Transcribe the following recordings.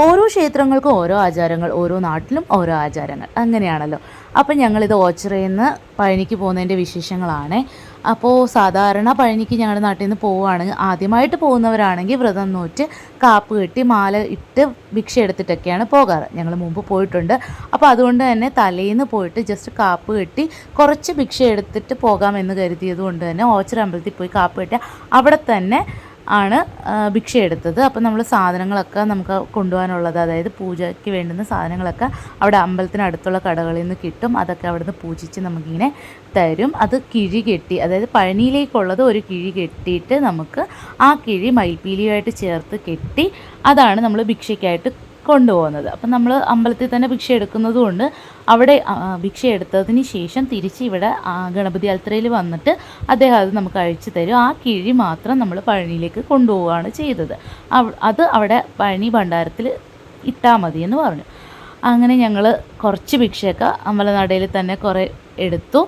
ഓരോ ക്ഷേത്രങ്ങൾക്കും ഓരോ ആചാരങ്ങൾ, ഓരോ നാട്ടിലും ഓരോ ആചാരങ്ങൾ അങ്ങനെയാണല്ലോ. അപ്പം ഞങ്ങളിത് ഓച്ചിറയിൽ നിന്ന് പഴനിക്ക് പോകുന്നതിൻ്റെ വിശേഷങ്ങളാണ്. അപ്പോൾ സാധാരണ പഴനിക്ക് ഞങ്ങളുടെ നാട്ടിൽ നിന്ന് പോവുകയാണെങ്കിൽ, ആദ്യമായിട്ട് പോകുന്നവരാണെങ്കിൽ വ്രതം നോറ്റ് കാപ്പ് കെട്ടി മാല ഇട്ട് ഭിക്ഷ എടുത്തിട്ടൊക്കെയാണ് പോകാറ്. ഞങ്ങൾ മുമ്പ് പോയിട്ടുണ്ട്. അപ്പോൾ അതുകൊണ്ട് തന്നെ തലേന്ന് പോയിട്ട് ജസ്റ്റ് കാപ്പ് കെട്ടി കുറച്ച് ഭിക്ഷ എടുത്തിട്ട് പോകാമെന്ന് കരുതിയത് കൊണ്ട് തന്നെ ഓച്ചിറ അമ്പലത്തിൽ പോയി കാപ്പ് കെട്ടി അവിടെ തന്നെ ആണ് ഭിക്ഷ എടുത്തത്. അപ്പം നമ്മൾ സാധനങ്ങളൊക്കെ നമുക്ക് കൊണ്ടുപോകാനുള്ളത്, അതായത് പൂജയ്ക്ക് വേണ്ടുന്ന സാധനങ്ങളൊക്കെ അവിടെ അമ്പലത്തിനടുത്തുള്ള കടകളിൽ നിന്ന് കിട്ടും. അതൊക്കെ അവിടെ നിന്ന് പൂജിച്ച് നമുക്കിങ്ങനെ തരും. അത് കിഴി കെട്ടി, അതായത് പഴനിയിലേക്കുള്ളത് ഒരു കിഴി കെട്ടിയിട്ട് നമുക്ക് ആ കിഴി മയിൽപ്പീലിയുമായിട്ട് ചേർത്ത് കെട്ടി അതാണ് നമ്മൾ ഭിക്ഷയ്ക്കായിട്ട് കൊണ്ടുപോകുന്നത്. അപ്പം നമ്മൾ അമ്പലത്തിൽ തന്നെ ഭിക്ഷ എടുക്കുന്നതുകൊണ്ട് അവിടെ ഭിക്ഷ എടുത്തതിന് ശേഷം തിരിച്ച് ഇവിടെ ഗണപതി അൽത്തറയിൽ വന്നിട്ട് അദ്ദേഹം അത് നമുക്ക് അഴിച്ചു തരും. ആ കിഴി മാത്രം നമ്മൾ പഴനിയിലേക്ക് കൊണ്ടുപോവുകയാണ് ചെയ്തത്. അത് അവിടെ പഴനി ഭണ്ഡാരത്തിൽ ഇട്ടാൽ മതി എന്ന് പറഞ്ഞു. അങ്ങനെ ഞങ്ങൾ കുറച്ച് ഭിക്ഷയൊക്കെ അമ്പലനടയിൽ തന്നെ കുറേ എടുത്തു.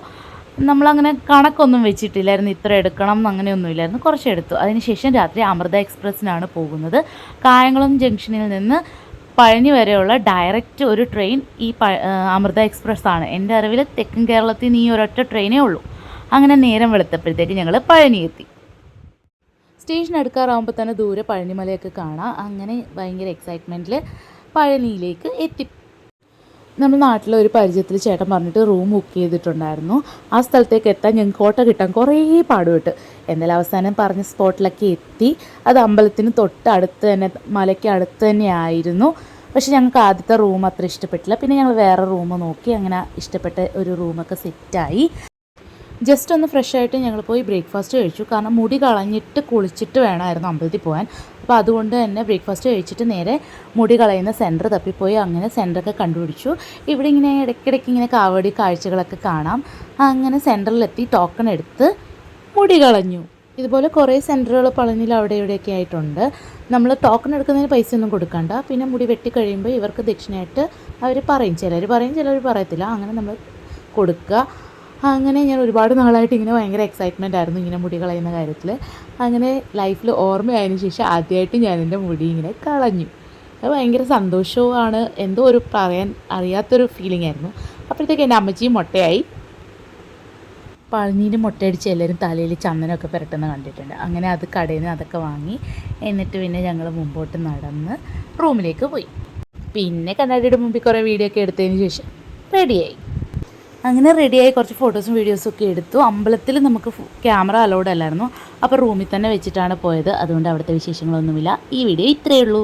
നമ്മളങ്ങനെ കണക്കൊന്നും വെച്ചിട്ടില്ലായിരുന്നു, ഇത്ര എടുക്കണം അങ്ങനെയൊന്നുമില്ലായിരുന്നു, കുറച്ചെടുത്തു. അതിനുശേഷം രാത്രി അമൃത എക്സ്പ്രസ്സിനാണ് പോകുന്നത്. കായംകുളം ജംഗ്ഷനിൽ നിന്ന് പഴനി വരെയുള്ള ഡയറക്റ്റ് ഒരു ട്രെയിൻ ഈ അമൃത എക്സ്പ്രസ് ആണ്. എൻ്റെ അറിവിൽ തെക്കൻ കേരളത്തിൽ നിന്ന് ഈ ഒരൊറ്റ ട്രെയിനേ ഉള്ളൂ. അങ്ങനെ നേരം വെളുത്തപ്പോഴത്തേക്ക് ഞങ്ങൾ പഴനി എത്തി. സ്റ്റേഷൻ എടുക്കാറാകുമ്പോൾ തന്നെ ദൂരെ പഴനിമലയൊക്കെ കാണാം. അങ്ങനെ ഭയങ്കര എക്സൈറ്റ്മെൻറ്റിൽ പഴനിയിലേക്ക് എത്തി. നമ്മൾ നാട്ടിലെ ഒരു പരിചയത്തിൽ ചേട്ടൻ പറഞ്ഞിട്ട് റൂം ബുക്ക് ചെയ്തിട്ടുണ്ടായിരുന്നു. ആ സ്ഥലത്തേക്ക് എത്താൻ ഞങ്ങൾക്ക് ഓട്ടോ കിട്ടാൻ കുറേ പാടുപെട്ട്. എന്തായാലും അവസാനം പറഞ്ഞ സ്പോട്ടിലൊക്കെ എത്തി. അത് അമ്പലത്തിന് തൊട്ടടുത്ത് തന്നെ, മലയ്ക്ക് അടുത്ത് തന്നെ ആയിരുന്നു. പക്ഷേ ഞങ്ങൾക്ക് ആദ്യത്തെ റൂം അത്ര ഇഷ്ടപ്പെട്ടില്ല. പിന്നെ ഞങ്ങൾ വേറെ റൂം നോക്കി. അങ്ങനെ ഇഷ്ടപ്പെട്ട ഒരു റൂമൊക്കെ സെറ്റായി. ജസ്റ്റ് ഒന്ന് ഫ്രഷ് ആയിട്ട് ഞങ്ങൾ പോയി ബ്രേക്ക്ഫാസ്റ്റ് കഴിച്ചു. കാരണം മുടി കളഞ്ഞിട്ട് കുളിച്ചിട്ട് വേണമായിരുന്നു അമ്പലത്തിൽ പോകാൻ. അപ്പോൾ അതുകൊണ്ട് തന്നെ ബ്രേക്ക്ഫാസ്റ്റ് കഴിച്ചിട്ട് നേരെ മുടി കളയുന്ന സെൻറ്റർ തപ്പിപ്പോയി. അങ്ങനെ സെൻറ്ററൊക്കെ കണ്ടുപിടിച്ചു. ഇവിടെ ഇങ്ങനെ ഇടയ്ക്കിടയ്ക്ക് ഇങ്ങനെ കാവടി കാഴ്ചകളൊക്കെ കാണാം. അങ്ങനെ സെൻറ്ററിലെത്തി ടോക്കൺ എടുത്ത് മുടി കളഞ്ഞു. ഇതുപോലെ കുറേ സെൻറ്ററുകൾ പളനിയിൽ അവിടെ ഇവിടെയൊക്കെ ആയിട്ടുണ്ട്. നമ്മൾ ടോക്കൺ എടുക്കുന്നതിന് പൈസ ഒന്നും കൊടുക്കണ്ട. പിന്നെ മുടി വെട്ടി കഴിയുമ്പോൾ ഇവർക്ക് ദക്ഷിണയായിട്ട് അവർ പറയും, ചിലർ പറയും ചിലർ പറയത്തില്ല. അങ്ങനെ നമ്മൾ കൊടുക്കുക. അങ്ങനെ ഞാൻ ഒരുപാട് നാളായിട്ട് ഇങ്ങനെ ഭയങ്കര എക്സൈറ്റ്മെൻ്റ് ആയിരുന്നു ഇങ്ങനെ മുടി കളയുന്ന കാര്യത്തിൽ. അങ്ങനെ ലൈഫിൽ ഓർമ്മയായതിനു ശേഷം ആദ്യമായിട്ട് ഞാൻ എൻ്റെ മുടി ഇങ്ങനെ കളഞ്ഞു. അത് ഭയങ്കര സന്തോഷവുമാണ്, എന്തോ ഒരു പറയാൻ അറിയാത്തൊരു ഫീലിംഗ് ആയിരുന്നു. അപ്പോഴത്തേക്ക് എൻ്റെ അമ്മച്ചിയും മൊട്ടയായി. പഴനിയിൽ മുട്ടയടിച്ച് എല്ലാവരും തലയിൽ ചന്ദനമൊക്കെ പുരട്ടുന്ന കണ്ടിട്ടുണ്ട്. അങ്ങനെ അത് കടയിൽ നിന്ന് അതൊക്കെ വാങ്ങി എന്നിട്ട് പിന്നെ ഞങ്ങൾ മുമ്പോട്ട് നടന്ന് റൂമിലേക്ക് പോയി. പിന്നെ കണ്ണാടിയുടെ മുമ്പിൽ കുറേ വീഡിയോ ഒക്കെ എടുത്തതിന് ശേഷം റെഡിയായി. അങ്ങനെ റെഡിയായി കുറച്ച് ഫോട്ടോസും വീഡിയോസും ഒക്കെ എടുത്തു. അമ്പലത്തിൽ നമുക്ക് ക്യാമറ അലൗഡ് അല്ലായിരുന്നു. അപ്പോൾ റൂമിൽ തന്നെ വെച്ചിട്ടാണ് പോയത്. അതുകൊണ്ട് അവിടുത്തെ വിശേഷങ്ങളൊന്നുമില്ല. ഈ വീഡിയോ ഇത്രയേ ഉള്ളൂ.